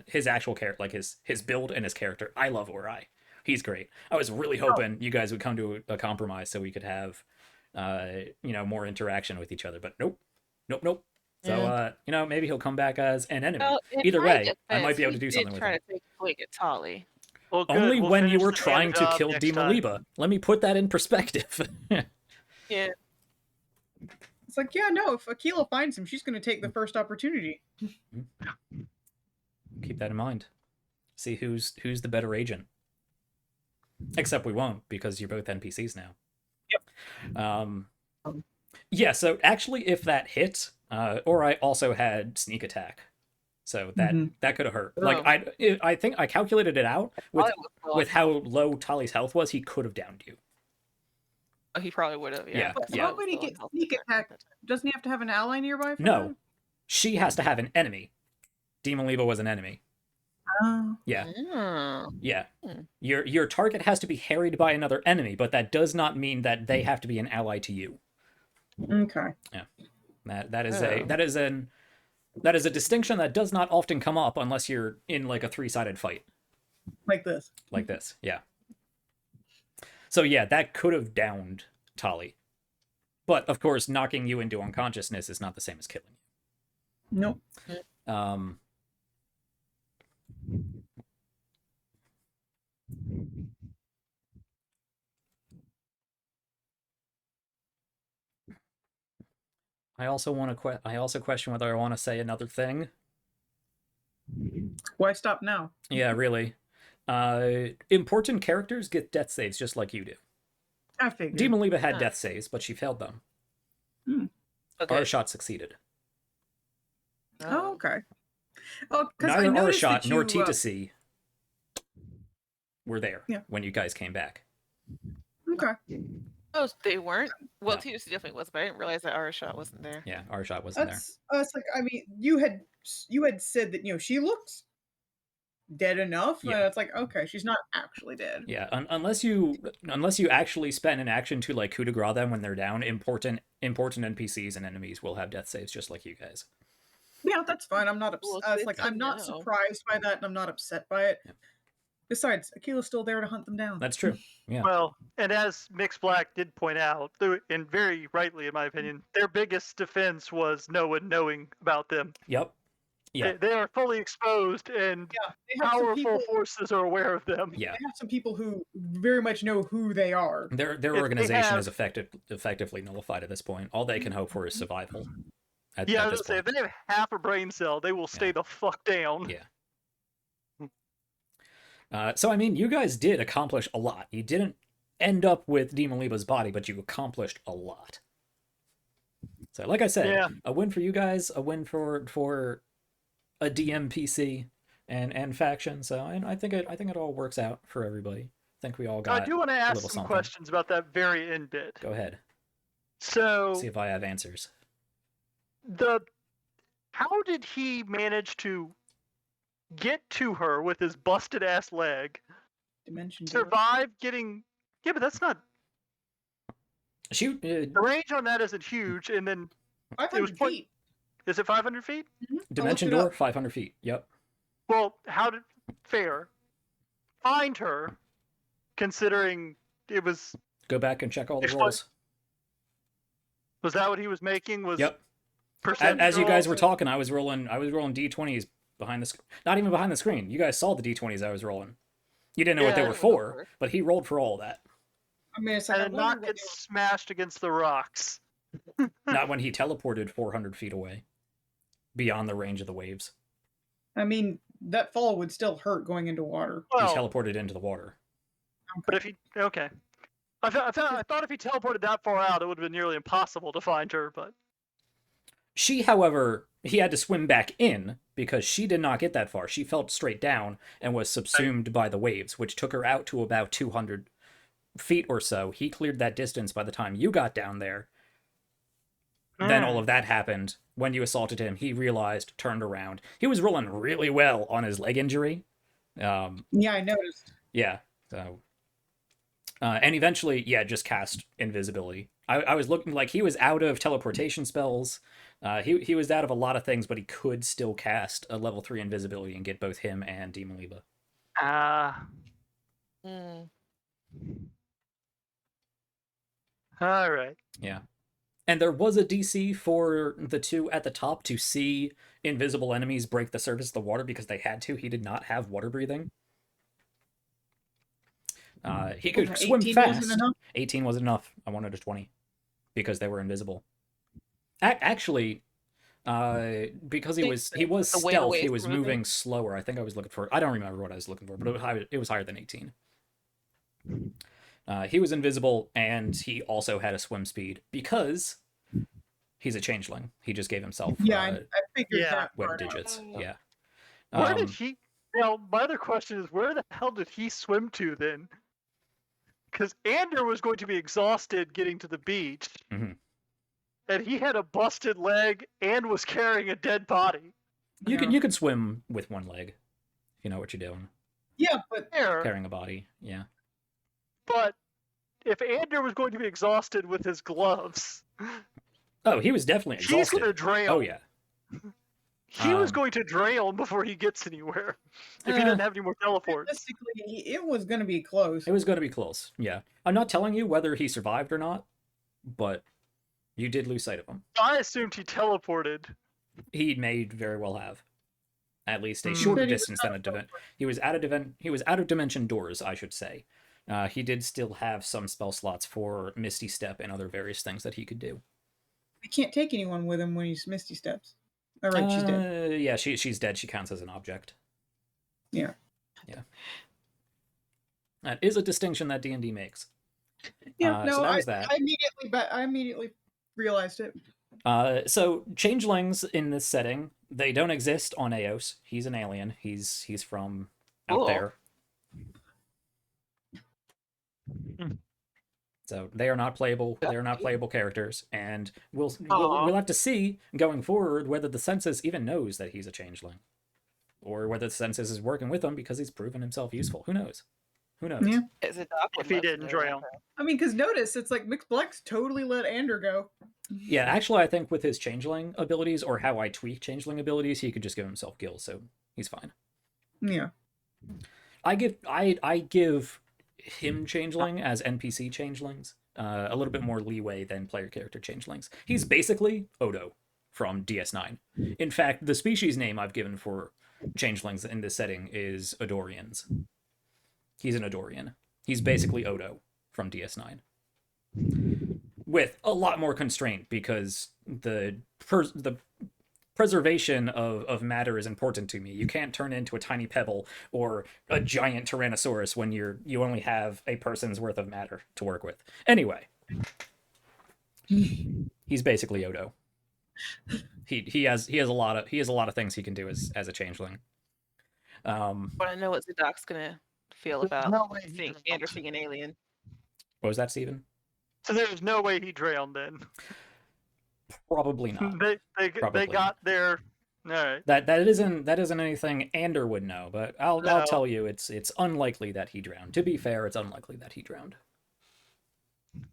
his actual character, like his build and his character. I love Ori. He's great. I was really hoping you guys would come to a compromise so we could have, more interaction with each other. But nope. So, maybe he'll come back as an enemy. Well, Either way, I might be able to do something with him. Try to take a swing at Tolly. Well, good. Only We'll when you finish were the trying to job kill next time. Demoliba. Let me put that in perspective. Yeah. It's like, yeah, no, if Aquila finds him, she's going to take the first opportunity. Keep that in mind. See who's the better agent. Except we won't, because you're both NPCs now. Yep. Yeah, so actually, if that hit, Ori also had sneak attack. So that could have hurt. Oh. Like, I think I calculated it out with how low Tali's health was, he could have downed you. Oh, he probably would have, Yeah. But how would he get sneak attack? Doesn't he have to have an ally nearby for No. that? She has to have an enemy. Demoliba was an enemy. Oh. Yeah. Oh. Yeah. Your target has to be harried by another enemy, but that does not mean that they have to be an ally to you. Okay. Yeah. That is a distinction that does not often come up unless you're in like a 3-sided fight. Like this. Like this, yeah. So yeah, that could have downed Tali. But of course, knocking you into unconsciousness is not the same as killing you. Nope. I also question whether I want to say another thing. Why stop now? Yeah, really. Important characters get death saves just like you do. I figured. Demoliba had death saves, but she failed them. Okay. Arshot succeeded. Oh, okay. Oh, Neither Arshot nor T2C were there Yeah. when you guys came back. Okay. Oh, they weren't? Well, No. TUC definitely was, but I didn't realize that Arashot wasn't there. Yeah, Arshot wasn't there. It's like, I mean, you had said that she looks dead enough. Yeah. It's like, okay, she's not actually dead. Yeah, unless you actually spend an action to like coup de grace them when they're down, important NPCs and enemies will have death saves just like you guys. Yeah, that's fine. I'm not Well, upset. It's like good to I'm not know. surprised by that, and I'm not upset by it. Yeah. Besides, Aquila's still there to hunt them down. That's true. Yeah. Well, and as Mix Black did point out, and very rightly in my opinion, their biggest defense was no one knowing about them. Yep. Yeah. They are fully exposed, and they have some powerful people. forces are aware of them. Yeah. They have some people who very much know who they are. Their they organization have- is effectively nullified at this point. All they can hope for is survival. At I was this gonna say, if point. they have half a brain cell, they will stay the fuck down. Yeah. So I mean, you guys did accomplish a lot. You didn't end up with Demoliba's body, but you accomplished a lot. So, like I said, a win for you guys, a win for a DMPC and faction. So I think it all works out for everybody. think we all got. I do want to ask some something. questions about that very end bit. Go ahead. So, see if I have answers. How did he manage to get to her with his busted ass leg? Dimension survive getting. Yeah, but that's not. The range on that isn't huge, and then 500 feet. Is it 500 feet? Mm-hmm. Dimension door, 500 feet. Yep. Well, how did find her, considering it was? Go back and check all the rolls. Was that what he was making? Was yep. As you guys were talking, I was rolling d20s behind the screen. Not even behind the screen. You guys saw the d20s I was rolling. You didn't know what they were for, but he rolled for all that. I mean, it's like and not get smashed against the rocks. Not when he teleported 400 feet away, beyond the range of the waves. I mean, that fall would still hurt going into water. Well, he teleported into the water. But if he I thought if he teleported that far out, it would have been nearly impossible to find her. But she, however, he had to swim back in because she did not get that far. She fell straight down and was subsumed by the waves, which took her out to about 200 feet or so. He cleared that distance by the time you got down there. Then all of that happened. When you assaulted him, he realized, turned around. He was rolling really well on his leg injury. Yeah, I noticed. Yeah. So, and eventually, just cast invisibility. I was looking like he was out of teleportation spells. He was out of a lot of things, but he could still cast a level 3 invisibility and get both him and Demon Liba. All right. Yeah. And there was a DC for the two at the top to see invisible enemies break the surface of the water because they had to. He did not have water breathing. He could swim fast. 18 wasn't enough. I wanted a 20 because they were invisible. Actually, because he was stealth, he was moving slower. I think I was looking for. I don't remember what I was looking for, but it was higher than 18. He was invisible, and he also had a swim speed because he's a changeling. He just gave himself I figured that web digits. Yeah. Where did he? Now, my other question is, where the hell did he swim to then? Because Ander was going to be exhausted getting to the beach, and he had a busted leg and was carrying a dead body. You could swim with one leg if you know what you're doing. Yeah, but carrying a body, yeah. But if Ander was going to be exhausted with his gloves, he was definitely exhausted. He's going to drain. Oh yeah. He was going to drain before he gets anywhere if he didn't have any more teleports. Realistically, it was going to be close. It was going to be close, yeah. I'm not telling you whether he survived or not, but you did lose sight of him. I assumed he teleported. He may very well have. At least a shorter distance than a dimension. He was out of dimension doors, I should say. He did still have some spell slots for Misty Step and other various things that he could do. He can't take anyone with him when he's Misty Steps. All right, she's dead. Yeah, she's dead. She counts as an object. Yeah. Yeah. That is a distinction that D&D makes. Yeah, so that was that. I immediately realized it. So changelings in this setting, they don't exist on Eos. He's an alien. He's from out there. So they are not playable. They are not playable characters, and we'll have to see going forward whether the census even knows that he's a changeling, or whether the census is working with him because he's proven himself useful. Who knows? Who knows? Yeah. If he didn't drown. I mean, because notice it's like Mixed Black's totally let Ander go. Yeah, actually, I think with his changeling abilities or how I tweak changeling abilities, he could just give himself gills, so he's fine. Yeah. I give him changeling as NPC changelings a little bit more leeway than player character changelings. He's basically Odo from DS9. In fact, the species name I've given for changelings in this setting is Odorians. He's an Odorian. He's basically Odo from DS9. With a lot more constraint because the preservation of matter is important to me. You can't turn into a tiny pebble or a giant Tyrannosaurus when you only have a person's worth of matter to work with. Anyway, he's basically Odo. He has a lot of things he can do as a changeling. But I know what Zadok's gonna feel about no way Ander seeing an alien. What was that, Steven? So there's no way he drowned then. Probably not. They got there. All right. That isn't anything Ander would know, but I'll tell you it's unlikely that he drowned. To be fair, it's unlikely that he drowned.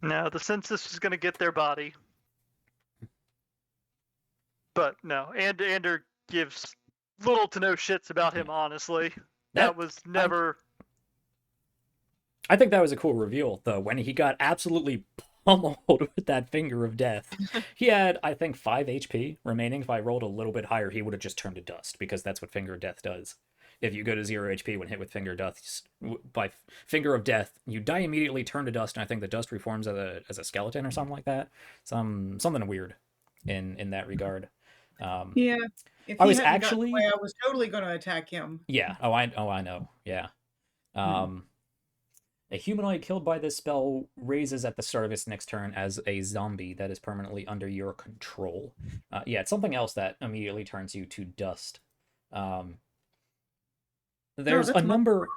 No, the census is going to get their body. But no, Ander gives little to no shits about him, honestly. That was never... I think that was a cool reveal, though, when he got absolutely pummeled with that finger of death. He had, I think, 5 HP remaining. If I rolled a little bit higher, he would have just turned to dust, because that's what finger of death does. If you go to 0 HP when hit with finger of death, by finger of death, you die immediately, turn to dust, and I think the dust reforms as a skeleton or something like that. Something weird in that regard. Yeah. If I he was hadn't actually... gotten away, I was totally going to attack him. Yeah. Oh, I know. Yeah. A humanoid killed by this spell raises at the start of its next turn as a zombie that is permanently under your control. Yeah, it's something else that immediately turns you to dust. There's a number...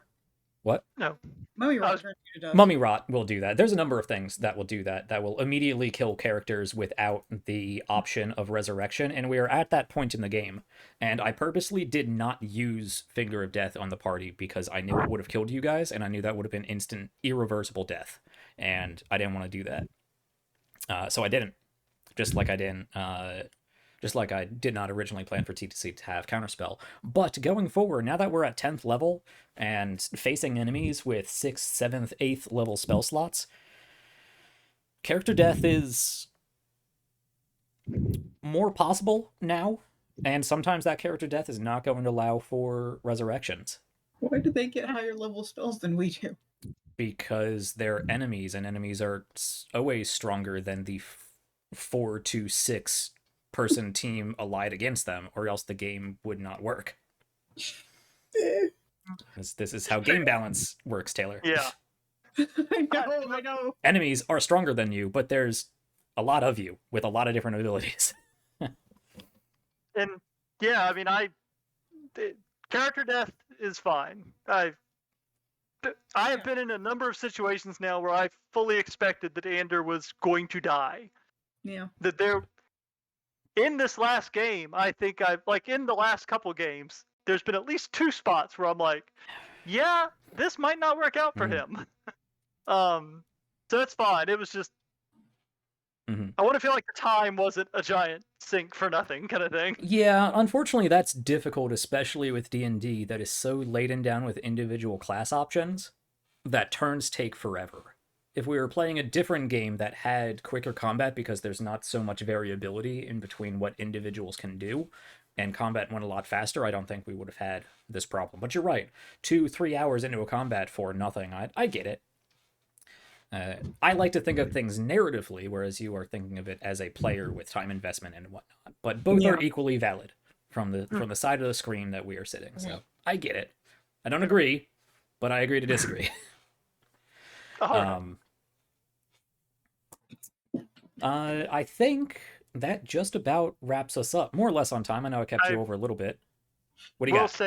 What? No. Mummy Rot turns you to dust. Mummy Rot will do that. There's a number of things that will do that will immediately kill characters without the option of resurrection, and we are at that point in the game. And I purposely did not use Finger of Death on the party because I knew it would have killed you guys, and I knew that would have been instant, irreversible death. And I didn't want to do that. So I didn't. Just like I did not originally plan for TTC to have Counterspell. But going forward, now that we're at 10th level and facing enemies with 6th, 7th, 8th level spell slots, character death is more possible now, and sometimes that character death is not going to allow for resurrections. Why do they get higher level spells than we do? Because they're enemies, and enemies are always stronger than the 4 to 6 person team allied against them, or else the game would not work. This is how game balance works, Taylor. Yeah. I know. Enemies are stronger than you, but there's a lot of you with a lot of different abilities. And yeah, I mean, character death is fine. I have been in a number of situations now where I fully expected that Ander was going to die. Yeah. That in this last game, I think in the last couple games, there's been at least 2 spots where I'm like, yeah, this might not work out for him. So it's fine. It was just, I want to feel like the time wasn't a giant sink for nothing kind of thing. Yeah, unfortunately that's difficult, especially with D&D that is so laden down with individual class options that turns take forever. If we were playing a different game that had quicker combat because there's not so much variability in between what individuals can do, and combat went a lot faster, I don't think we would have had this problem. But you're right, 2-3 hours into a combat for nothing, I get it. I like to think of things narratively, whereas you are thinking of it as a player with time investment and whatnot. But both are equally valid from the side of the screen that we are sitting. So I get it. I don't agree, but I agree to disagree. I think that just about wraps us up, more or less on time. I know I kept you over a little bit. What do you got?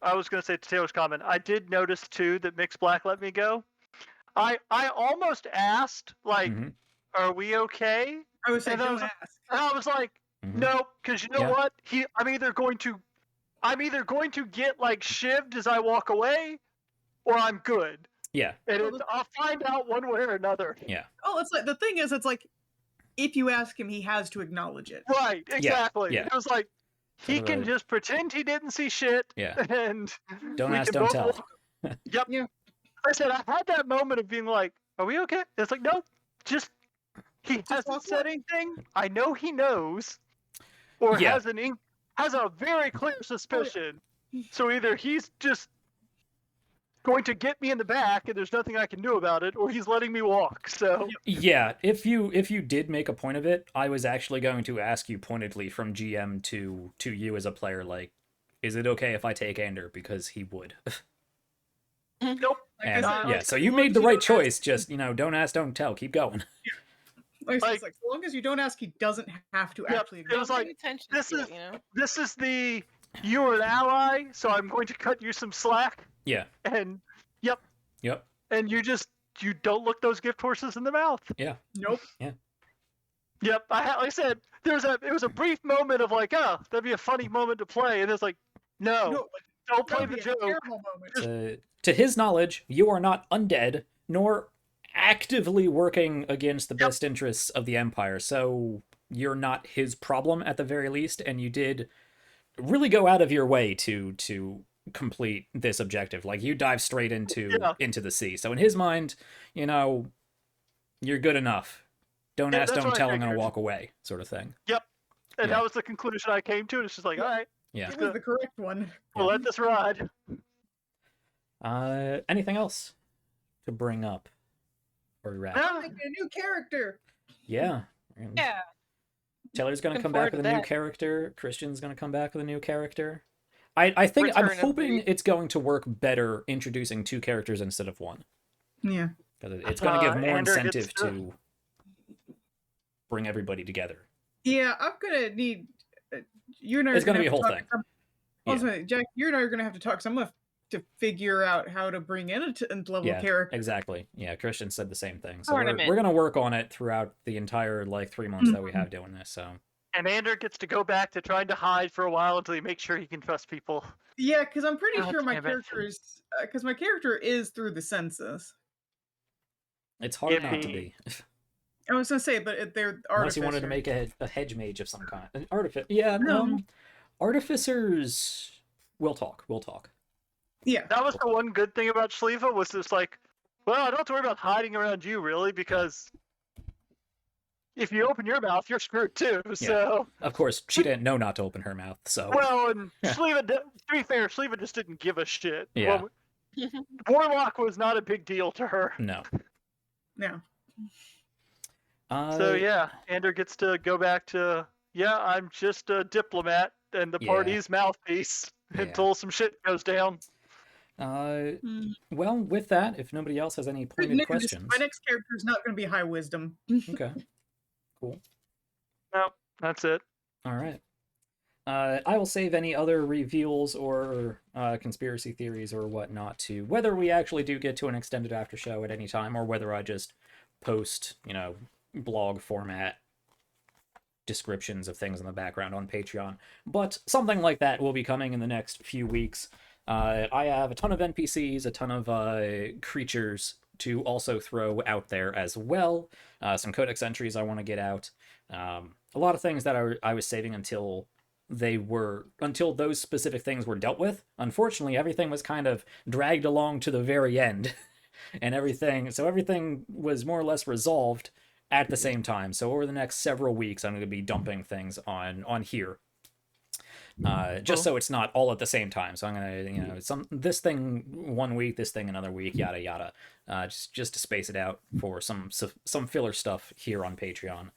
I was going to say to Taylor's comment, I did notice too that Mixed Black let me go. I almost asked, like, are we okay? I was saying, don't ask. And I was like, no, because you know what? I'm either going to get like shivved as I walk away, or I'm good. Yeah. And I'll find out one way or another. Yeah. Oh, it's like the thing is, it's like if you ask him, he has to acknowledge it. Right. Exactly. Yeah. It was like he can just pretend he didn't see shit. Yeah. And don't ask, don't tell. Yep. Yeah. I said I had that moment of being like, "Are we okay?" It's like, no, just he hasn't said anything. I know he knows, or has a very clear suspicion. So either he's just going to get me in the back, and there's nothing I can do about it, or he's letting me walk. So yeah, if you did make a point of it, I was actually going to ask you pointedly from GM to you as a player, like, is it okay if I take Ander, because he would. Nope. And so you made the right choice. Just, don't ask, don't tell. Keep going. Like, it's like, so long as you don't ask, he doesn't have to actually. It was like, this is the you're an ally, so I'm going to cut you some slack. Yeah. And Yep. And you don't look those gift horses in the mouth. Yeah. Nope. Yeah. Yep. Like I said, it was a brief moment of like, oh, that'd be a funny moment to play, and it's like, no, don't play That'd the be a joke. terrible moment. To his knowledge, you are not undead, nor actively working against the best interests of the Empire, so you're not his problem at the very least, and you did really go out of your way to complete this objective. Like, you dive straight into the sea. So in his mind, you're good enough. Don't ask, don't tell, I'm gonna walk away, sort of thing. Yep. And that was the conclusion I came to, and it's just like, all right. Yeah. It was the correct one. We'll let this ride. Anything else to bring up or wrap? I'm making a new character. Yeah. Yeah. Taylor's gonna come back with a new character. Christian's gonna come back with a new character. I'm hoping it's going to work better introducing 2 characters instead of 1. Yeah. Because it's going to give more incentive to bring everybody together. Yeah, I'm gonna need you and I. It's gonna be a whole thing. Also, Jack, you and I are gonna have to talk. Because I'm gonna have to figure out how to bring in a 10th level character. Exactly. Yeah, Christian said the same thing. So we're gonna work on it throughout the entire 3 months that we have doing this. So. And Ander gets to go back to trying to hide for a while until he makes sure he can trust people. Yeah, because I'm pretty sure my character is because my character is through the census. It's hard not to be. I was gonna say, but they're artificers. Unless you wanted to make a hedge mage of some kind, an artificer. Yeah, no. Artificers. We'll talk. Yeah, that was the one good thing about Shliva was just like, well, I don't have to worry about hiding around you really because. If you open your mouth, you're screwed too. So of course, she didn't know not to open her mouth. So and Shliva, to be fair, Shliva just didn't give a shit. Yeah, Warlock was not a big deal to her. No. So yeah, Ander gets to go back to I'm just a diplomat and the party's mouthpiece until some shit goes down. Well, with that, if nobody else has any pointed questions, my next character is not going to be high wisdom. Okay. Cool. No, that's it. All right. I will save any other reveals or conspiracy theories or whatnot to whether we actually do get to an extended after show at any time or whether I just post, blog format descriptions of things in the background on Patreon. But something like that will be coming in the next few weeks. I have a ton of NPCs, a ton of creatures to also throw out there as well. Some codex entries I want to get out. A lot of things that I was saving until those specific things were dealt with. Unfortunately, everything was kind of dragged along to the very end. And everything was more or less resolved at the same time. So over the next several weeks, I'm going to be dumping things on here. Just so it's not all at the same time. So I'm gonna, this thing 1 week, this thing another week, yada yada. Just to space it out for some filler stuff here on Patreon.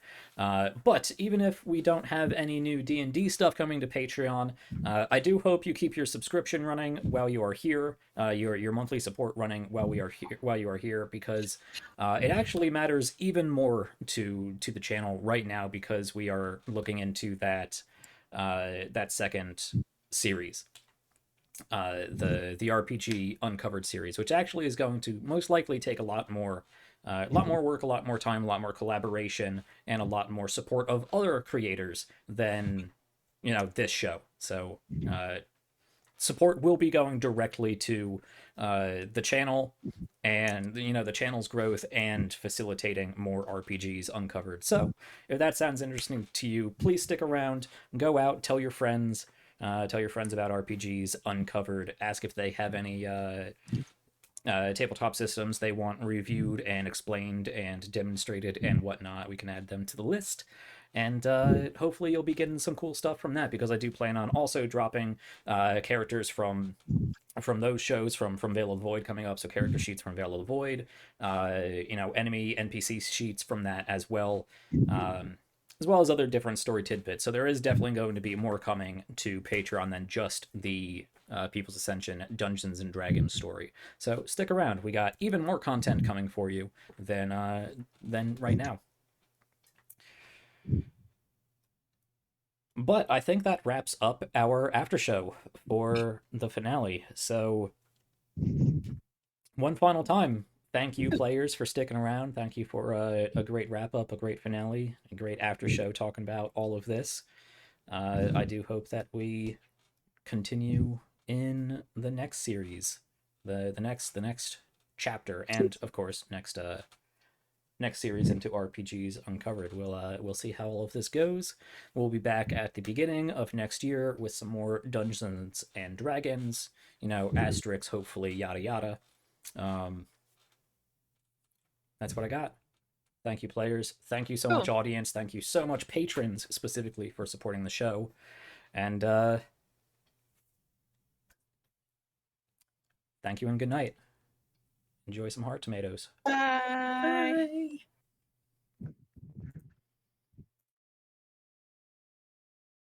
But even if we don't have any new D&D stuff coming to Patreon, I do hope you keep your subscription running while you are here. Your monthly support running while you are here, because it actually matters even more to the channel right now, because we are looking into that second series, the RPG Uncovered series, which actually is going to most likely take a lot more work, a lot more time, a lot more collaboration, and a lot more support of other creators than this show. So support will be going directly to the channel and the channel's growth and facilitating more RPGs uncovered. So if that sounds interesting to you, please stick around, go out, tell your friends about RPGs Uncovered, ask if they have any tabletop systems they want reviewed and explained and demonstrated and whatnot. We can add them to the list. And hopefully you'll be getting some cool stuff from that, because I do plan on also dropping characters from those shows, from Veil of the Void coming up, so character sheets from Veil of the Void, enemy NPC sheets from that as well as other different story tidbits. So there is definitely going to be more coming to Patreon than just the People's Ascension Dungeons and Dragons story. So stick around. We got even more content coming for you than right now. But I think that wraps up our after show for the finale. So one final time, thank you, players, for sticking around. Thank you for a great wrap-up, a great finale, a great after show talking about all of this. I do hope that we continue in the next series, the next chapter, and of course next series into RPGs Uncovered. We'll see how all of this goes. We'll be back at the beginning of next year with some more Dungeons and Dragons, asterisks, hopefully, yada yada. That's what I got. Thank you, players. Thank you so much, audience. Thank you so much, patrons, specifically, for supporting the show. And thank you and good night. Enjoy some heart tomatoes. Bye. Bye.